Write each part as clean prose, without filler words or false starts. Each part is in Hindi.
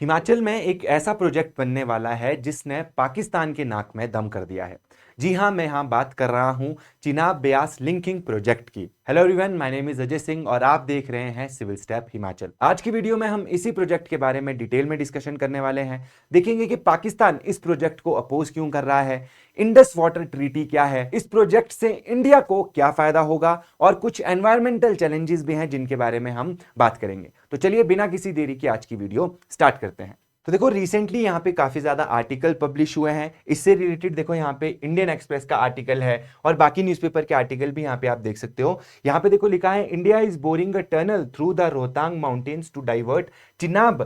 हिमाचल में एक ऐसा प्रोजेक्ट बनने वाला है जिसने पाकिस्तान के नाक में दम कर दिया है। जी हां, मैं यहां बात कर रहा हूं चिनाब ब्यास लिंकिंग प्रोजेक्ट की। Hello everyone, my name is Ajay Singh और आप देख रहे हैं सिविल स्टेप हिमाचल। आज की वीडियो में हम इसी प्रोजेक्ट के बारे में डिटेल में डिस्कशन करने वाले हैं। देखेंगे कि पाकिस्तान इस प्रोजेक्ट को अपोज क्यों कर रहा है, इंडस वाटर ट्रीटी क्या है, इस प्रोजेक्ट से इंडिया को क्या फायदा होगा और कुछ एनवायरमेंटल चैलेंजेस भी हैं जिनके बारे में हम बात करेंगे। तो चलिए बिना किसी देरी के आज की वीडियो स्टार्ट करते हैं। तो देखो, रिसेंटली यहाँ पे काफी ज्यादा आर्टिकल पब्लिश हुए हैं इससे रिलेटेड। देखो यहाँ पे इंडियन एक्सप्रेस का आर्टिकल है और बाकी न्यूज़पेपर के आर्टिकल भी यहाँ पे आप देख सकते हो। यहाँ पे देखो लिखा है, India is boring a tunnel through the Rohtang mountains to divert Chenab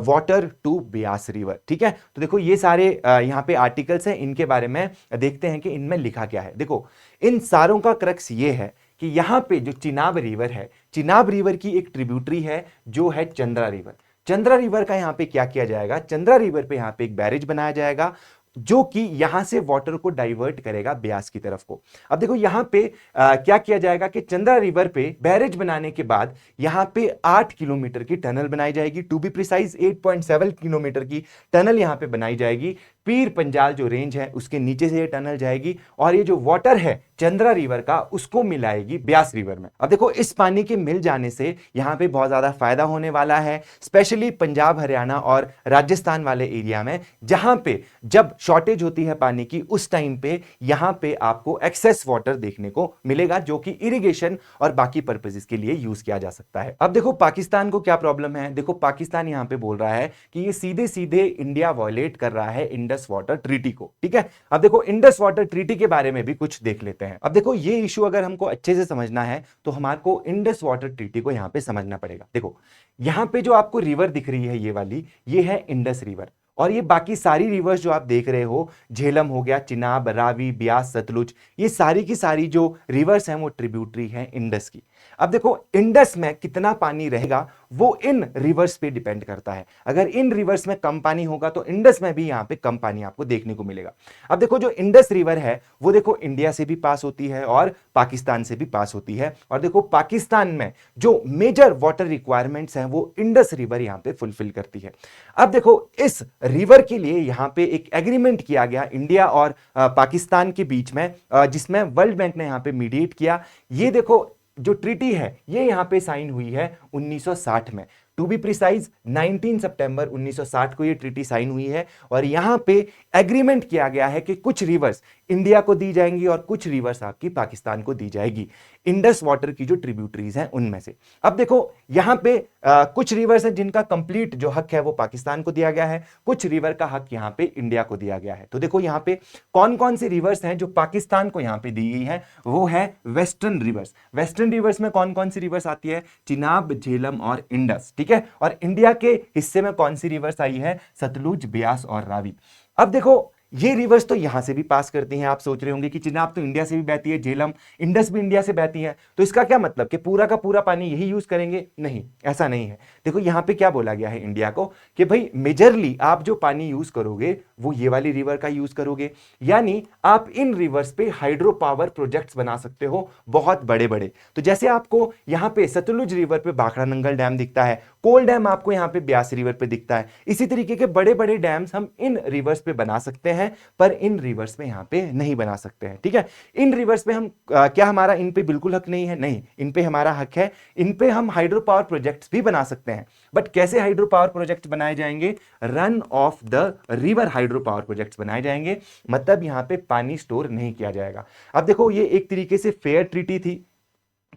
water to Beas river. ठीक है, तो देखो ये सारे यहाँ पे आर्टिकल्स हैं, इनके बारे में देखते हैं कि इनमें लिखा क्या है। देखो, इन सारों का क्रक्स ये है कि यहाँ पे जो चिनाब रिवर है, चिनाब रिवर की एक ट्रिब्यूटरी है जो है चंद्रा रिवर। चंद्रा रिवर का यहां पे क्या किया जाएगा, चंद्रा रिवर पे यहां पे एक बैरेज बनाया जाएगा जो कि यहां से वाटर को डाइवर्ट करेगा ब्यास की तरफ को। अब देखो यहां पे क्या किया जाएगा कि चंद्रा रिवर पे बैरेज बनाने के बाद यहां पे 8 किलोमीटर की टनल बनाई जाएगी, टू बी प्रिसाइज 8.7 किलोमीटर की टनल यहां पे बनाई जाएगी। पीर पंजाल जो रेंज है उसके नीचे से ये टनल जाएगी और ये जो वाटर है चंद्रा रिवर का उसको मिलाएगी ब्यास रिवर में। अब देखो, इस पानी के मिल जाने से यहां पे बहुत ज्यादा फायदा होने वाला है, स्पेशली पंजाब, हरियाणा और राजस्थान वाले एरिया में, जहां पे जब शॉर्टेज होती है पानी की उस टाइम पे यहां पे आपको एक्सेस वाटर देखने को मिलेगा जो कि इरिगेशन और बाकी पर्पसेस के लिए यूज किया जा सकता है। अब देखो पाकिस्तान को क्या प्रॉब्लम है। देखो, पाकिस्तान यहां पे बोल रहा है कि ये सीधे सीधे इंडिया वायलेट कर रहा है इंडस वाटर ट्रीटी को। ठीक है, अब देखो इंडस वाटर ट्रीटी के बारे में भी कुछ देख लेते हैं। अब देखो, ये इशू अगर हमको अच्छे से समझना है तो हमारे को इंडस वाटर ट्रीटी को यहां पे समझना पड़ेगा। देखो, यहां पे जो आपको रिवर दिख रही है ये वाली, ये है इंडस रिवर और ये बाकी सारी रिवर्स जो आप देख रहे हो, झेलम हो गया, चिनाब, रावी, ब्यास, सतलुज, ये सारी की सारी जो रिवर्स हैं वो ट्रिब्यूटरी हैं इंडस की। अब देखो, इंडस में कितना पानी रहेगा वो इन रिवर्स पे डिपेंड करता है। अगर इन रिवर्स में कम पानी होगा तो इंडस में भी यहां पे कम पानी आपको देखने को मिलेगा। अब देखो, जो इंडस रिवर है वो देखो इंडिया से भी पास होती है और पाकिस्तान से भी पास होती है। और देखो, पाकिस्तान में जो मेजर वाटर रिक्वायरमेंट्स हैं वो इंडस रिवर यहां पे फुलफिल करती है। अब देखो, इस रिवर के लिए यहां पे एक एग्रीमेंट किया गया इंडिया और पाकिस्तान के बीच में, जिसमें वर्ल्ड बैंक ने यहां पे मीडिएट किया। ये देखो, जो ट्रीटी है ये यहां पे साइन हुई है 1960 में, टू बी प्रिसाइज 19 सितंबर 1960 को ये ट्रीटी साइन हुई है। और यहां पे एग्रीमेंट किया गया है कि कुछ रिवर्स इंडिया को दी जाएंगी और कुछ रिवर्स आपकी पाकिस्तान को दी जाएगी, इंडस वाटर की जो ट्रिब्यूटरीज हैं उनमें से। अब देखो, यहां पे कुछ रिवर्स हैं जिनका कंप्लीट जो हक है वो पाकिस्तान को दिया गया है, कुछ रिवर का हक यहां पे इंडिया को दिया गया है। तो देखो यहां पे कौन कौन सी रिवर्स हैं जो पाकिस्तान को यहां पे दी गई है, वो है वेस्टर्न रिवर्स। वेस्टर्न रिवर्स में कौन कौन सी रिवर्स आती है, चिनाब, झेलम और इंडस। ठीक है, और इंडिया के हिस्से में कौन सी रिवर्स आई है, सतलुज, ब्यास और रावी। अब देखो, ये रिवर्स तो यहां से भी पास करती हैं। आप सोच रहे होंगे कि चिनाब तो इंडिया से भी बहती है, झेलम, इंडस भी इंडिया से बहती है, तो इसका क्या मतलब कि पूरा का पूरा पानी यही यूज करेंगे? नहीं, ऐसा नहीं है। देखो यहां पे क्या बोला गया है इंडिया को कि भाई मेजरली आप जो पानी यूज करोगे वो ये वाली रिवर का यूज करोगे, यानी आप इन रिवर्स पे हाइड्रो पावर प्रोजेक्ट्स बना सकते हो बहुत बड़े बड़े। तो जैसे आपको यहां पे सतलुज रिवर पे भाखड़ा नंगल डैम दिखता है, कोल डैम आपको यहां पे ब्यास रिवर पे दिखता है, इसी तरीके के बड़े बड़े डैम्स हम इन रिवर्स पे बना सकते हैं, पर इन रिवर्स में यहां पे नहीं बना सकते हैं। ठीक है, इन रिवर्स पे हम क्या हमारा इन पे बिल्कुल हक नहीं है? नहीं, इन पे हमारा हक है। इन पे हम हाइड्रो पावर प्रोजेक्ट्स भी बना सकते हैं, बट कैसे हाइड्रो पावर प्रोजेक्ट्स बनाए जाएंगे? Run of the river hydro power projects बनाए जाएंगे, मतलब यहां पे पानी स्टोर नहीं किया जाएगा। अब देखो, ये एक तरीके से फेयर ट्रीटी थी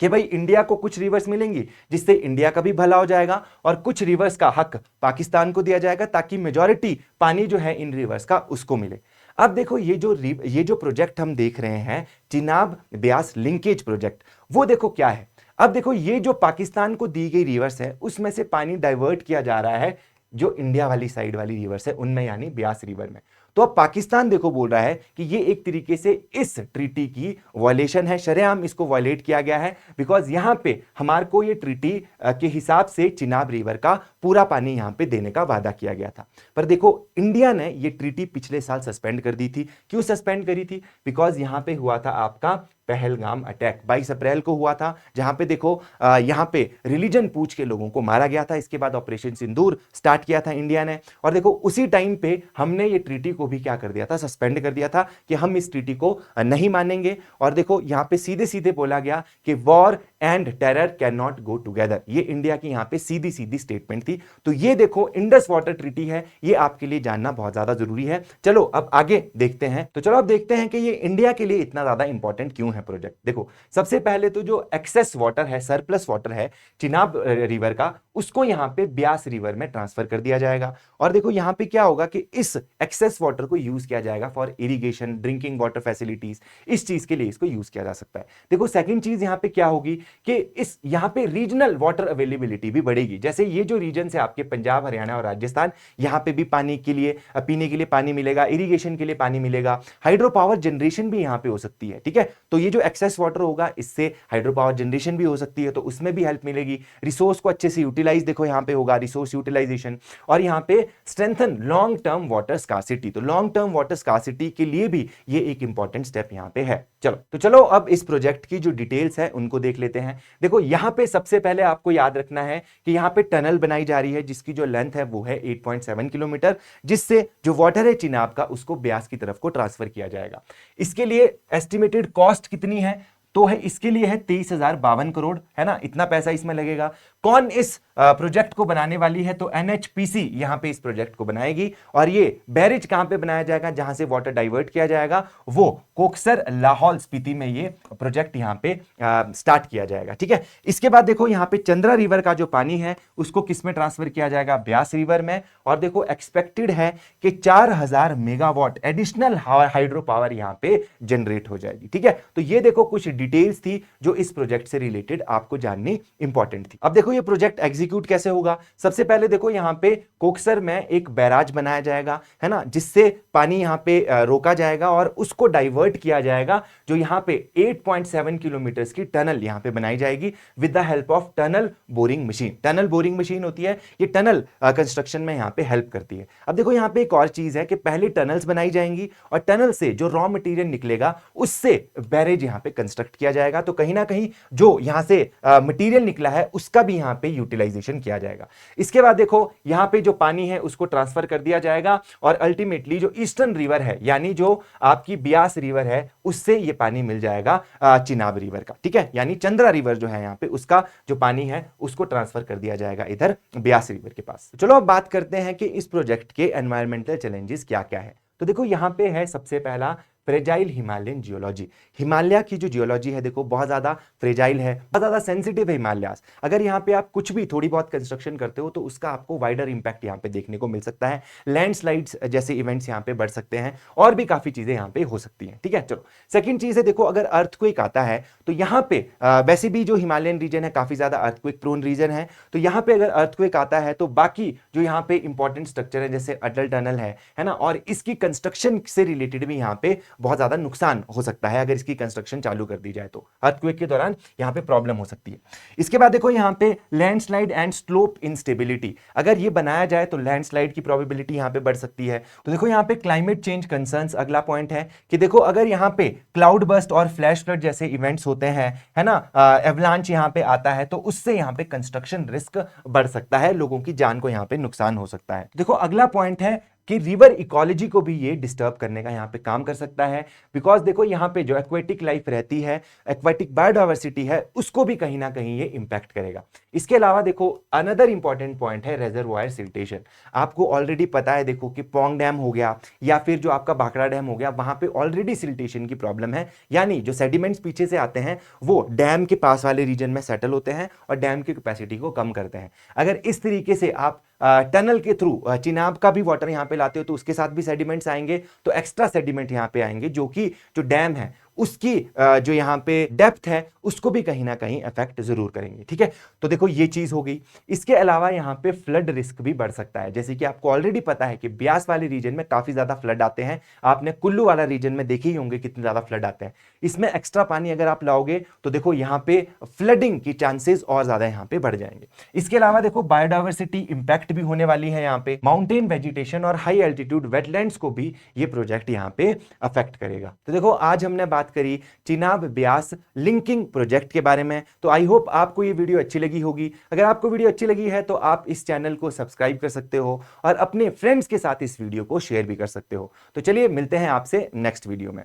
कि भाई इंडिया को कुछ रिवर्स मिलेंगी जिससे इंडिया का भी भला हो जाएगा और कुछ रिवर्स का हक पाकिस्तान को दिया जाएगा ताकि मेजॉरिटी पानी जो है इन रिवर्स का उसको मिले। अब देखो, ये जो प्रोजेक्ट हम देख रहे हैं, चिनाब ब्यास लिंकेज प्रोजेक्ट, वो देखो क्या है। अब देखो, ये जो पाकिस्तान को दी गई रिवर्स है उसमें से पानी डाइवर्ट किया जा रहा है जो इंडिया वाली साइड वाली रिवर्स है उनमें, यानी ब्यास रिवर में। तो अब पाकिस्तान देखो बोल रहा है कि ये एक तरीके से इस ट्रीटी की वायलेशन है, शरेआम इसको वायलेट किया गया है, बिकॉज यहां पे हमारे को ये ट्रीटी के हिसाब से चिनाब रिवर का पूरा पानी यहां पे देने का वादा किया गया था। पर देखो इंडिया ने ये ट्रीटी पिछले साल सस्पेंड कर दी थी। क्यों सस्पेंड करी थी? बिकॉज यहां पे हुआ था आपका पहलगाम अटैक, 22 अप्रैल को हुआ था, जहां पे देखो यहां पे रिलीजन पूछ के लोगों को मारा गया था। इसके बाद ऑपरेशन सिंदूर स्टार्ट किया था इंडिया ने, और देखो उसी टाइम पे हमने ये ट्रीटी को भी क्या कर दिया था, सस्पेंड कर दिया था कि हम इस ट्रीटी को नहीं मानेंगे। और देखो यहां पे सीधे सीधे बोला गया कि war and terror can not go together, ये इंडिया की यहां पे सीधी सीधी स्टेटमेंट थी। तो ये देखो इंडस वाटर ट्रीटी है, ये आपके लिए जानना बहुत ज्यादा जरूरी है। चलो अब आगे देखते हैं। तो चलो अब देखते हैं कि ये इंडिया के लिए इतना ज्यादा इंपॉर्टेंट क्यों है प्रोजेक्ट। देखो सबसे पहले तो जो एक्सेस वाटर है, सरप्लस वाटर है चिनाब रिवर का, उसको यहां पे ब्यास रिवर में ट्रांसफर कर दिया जाएगा। और देखो यहां पे क्या होगा कि इस एक्सेस वाटर को यूज किया जाएगा for irrigation, drinking water facilities, इस चीज के लिए इसको यूज किया जा सकता है। देखो सेकंड चीज यहां पे क्या होगी कि इस यहां पे रीजनल वाटर अवेलेबिलिटी भी बढ़ेगी। जैसे ये जो रीजन है आपके पंजाब, हरियाणा और राजस्थान, यहां पे भी पानी के लिए, पीने के लिए पानी मिलेगा, इरिगेशन के लिए पानी मिलेगा, हाइड्रो पावर जनरेशन भी यहां पे हो सकती है। ठीक है, तो ये जो एक्सेस वाटर होगा इससे हाइड्रो पावर जनरेशन भी हो सकती है, तो उसमें भी हेल्प मिलेगी। रिसोर्स को अच्छे से यूटिलाइज देखो यहां पे होगा, रिसोर्स यूटिलाइजेशन। और यहां पे strengthen long term water scarcity, तो लॉन्ग टर्म वाटर स्कार्सिटी के लिए भी ये एक इंपॉर्टेंट स्टेप यहां पे है। चलो अब इस प्रोजेक्ट की जो डिटेल्स है उनको देख लेते हैं। देखो यहां पे सबसे पहले आपको याद रखना है कि यहां पे टनल बनाई जा रही है जिसकी जो लेंथ है वो है 8.7 किलोमीटर, जिससे जो वाटर है चिनाब का उसको ब्यास की तरफ को ट्रांसफर किया जाएगा। इसके लिए एस्टिमेटेड कॉस्ट कितनी है, तो है इसके लिए है 23,052 करोड़, है ना, इतना पैसा इसमें लगेगा। कौन इस प्रोजेक्ट को बनाने वाली है, तो एनएचपीसी यहां पे इस प्रोजेक्ट को बनाएगी। और ये बैरेज कहां पे बनाया जाएगा, जहां से वाटर डाइवर्ट किया जाएगा, वो कोकसर लाहौल स्पीति में ये प्रोजेक्ट यहां पे स्टार्ट किया जाएगा। ठीक है, इसके बाद देखो यहां पे चंद्रा रिवर का जो पानी है उसको किस में ट्रांसफर किया जाएगा, ब्यास रिवर में। और देखो एक्सपेक्टेड है कि 4000 मेगावाट एडिशनल हाइड्रो पावर यहां पे जनरेट हो जाएगी। ठीक है, तो ये देखो कुछ डिटेल्स थी जो इस प्रोजेक्ट से रिलेटेड आपको जाननी इंपॉर्टेंट थी। अब देखो ये प्रोजेक्ट एग्जीक्यूट कैसे होगा। सबसे पहले देखो यहां पे कोकसर में एक बैराज बनाया जाएगा, है ना, जिससे पानी यहां पे रोका जाएगा और उसको डाइवर्ट किया जाएगा। जो यहां पे 8.7 किलोमीटर की टनल यहां पे बनाई जाएगी with the help of tunnel boring machine. Tunnel boring machine होती है, ये टनल कंस्ट्रक्शन में यहां पे हेल्प करती है। अब देखो यहां पे एक और चीज है कि पहले टनल्स बनाई जाएंगी और टनल से जो रॉ मटेरियल निकलेगा उससे बैरेज यहां पे कंस्ट्रक्ट किया जाएगा। तो कहीं ना कहीं जो यहां से मटेरियल निकला है उसका भी यहां पे यूटिलाइजेशन किया जाएगा। इसके बाद देखो यहां पे जो पानी है उसको ट्रांसफर कर दिया जाएगा और अल्टीमेटली जो ईस्टर्न रिवर है यानी जो आपकी ब्यास रिवर है उससे ये पानी मिल जाएगा चिनाब रिवर का। ठीक है, यानी चंद्रा रिवर जो है यहां पे उसका जो पानी है उसको ट्रांसफर कर दिया जाएगा इधर ब्यास रिवर के पास। चलो अब बात करते हैं कि इस प्रोजेक्ट के एनवायरमेंटल चैलेंजेस क्या क्या है। तो देखो यहां पे है सबसे पहला फ्रेजाइल हिमालयन जियोलॉजी। हिमालय की जो जियोलॉजी है देखो बहुत ज्यादा फ्रेजाइल है, बहुत ज्यादा सेंसिटिव है हिमालयास। अगर यहाँ पे आप कुछ भी थोड़ी बहुत कंस्ट्रक्शन करते हो तो उसका आपको वाइडर इंपैक्ट यहाँ पे देखने को मिल सकता है। लैंडस्लाइड्स जैसे इवेंट्स यहाँ पे बढ़ सकते हैं और भी काफी चीजें यहाँ पे हो सकती हैं। ठीक है, चलो सेकंड चीज है देखो अगर अर्थक्वेक आता है तो यहाँ पे वैसे भी जो हिमालयन रीजन है काफी ज्यादा अर्थक्वेक प्रोन रीजन है, तो यहाँ पे अगर अर्थक्वेक आता है तो बाकी जो यहाँ पे इंपॉर्टेंट स्ट्रक्चर है जैसे अटल टनल है ना, और इसकी कंस्ट्रक्शन से रिलेटेड भी यहाँ पे बहुत ज्यादा नुकसान हो सकता है। अगर इसकी कंस्ट्रक्शन चालू कर दी जाए तो अर्थक्वेक के दौरान यहां पे प्रॉब्लम हो सकती है। इसके बाद देखो यहां पे लैंडस्लाइड एंड स्लोप इंस्टेबिलिटी, अगर ये बनाया जाए तो लैंडस्लाइड की प्रोबेबिलिटी यहां पे बढ़ सकती है। तो देखो यहां पे क्लाइमेट चेंज कंसर्न्स अगला पॉइंट है कि देखो अगर यहां पे क्लाउड बर्स्ट और फ्लैश फ्लड जैसे इवेंट्स होते हैं, है ना, एवलांच यहां पे आता है तो उससे यहां पे कंस्ट्रक्शन रिस्क बढ़ सकता है, लोगों की जान को यहां पे नुकसान हो सकता है। देखो अगला पॉइंट है कि रिवर इकोलॉजी को भी ये डिस्टर्ब करने का यहाँ पे काम कर सकता है, बिकॉज देखो यहाँ पे जो एक्वेटिक लाइफ रहती है, एक्वेटिक बायोडाइवर्सिटी है, उसको भी कहीं ना कहीं ये इंपैक्ट करेगा। इसके अलावा देखो अनदर इंपॉर्टेंट पॉइंट है रेजर्वायर सिल्टेशन। आपको ऑलरेडी पता है देखो कि पोंग डैम हो गया या फिर जो आपका भाखड़ा डैम हो गया, वहां पे ऑलरेडी सिल्टेशन की प्रॉब्लम है, यानी जो सेडिमेंट्स पीछे से आते हैं वो डैम के पास वाले रीजन में सेटल होते हैं और डैम की कैपेसिटी को कम करते हैं। अगर इस तरीके से आप टनल के थ्रू चिनाब का भी वाटर यहां पे लाते हो तो उसके साथ भी सेडिमेंट्स आएंगे, तो एक्स्ट्रा सेडिमेंट यहां पे आएंगे जो कि जो डैम है उसकी जो यहाँ पे डेप्थ है उसको भी कहीं ना कहीं अफेक्ट जरूर करेंगे। ठीक है, तो देखो ये चीज हो गई। इसके अलावा यहाँ पे फ्लड रिस्क भी बढ़ सकता है, जैसे कि आपको ऑलरेडी पता है कि ब्यास वाले रीजन में काफी ज्यादा फ्लड आते हैं। आपने कुल्लू वाला रीजन में देखे ही होंगे कितने ज्यादा फ्लड आते हैं। इसमें एक्स्ट्रा पानी अगर आप लाओगे तो देखो यहाँ पे फ्लडिंग की चांसेस और ज्यादा यहाँ पे बढ़ जाएंगे। इसके अलावा देखो बायोडायवर्सिटी इंपैक्ट भी होने वाली है, यहाँ पे माउंटेन वेजिटेशन और हाई एल्टीट्यूड वेटलैंड्स को भी ये प्रोजेक्ट यहाँ पे अफेक्ट करेगा। तो देखो आज हमने बात करी चिनाब ब्यास लिंकिंग प्रोजेक्ट के बारे में। तो आई होप आपको ये वीडियो अच्छी लगी होगी। अगर आपको वीडियो अच्छी लगी है तो आप इस चैनल को सब्सक्राइब कर सकते हो और अपने फ्रेंड्स के साथ इस वीडियो को शेयर भी कर सकते हो। तो चलिए मिलते हैं आपसे नेक्स्ट वीडियो में।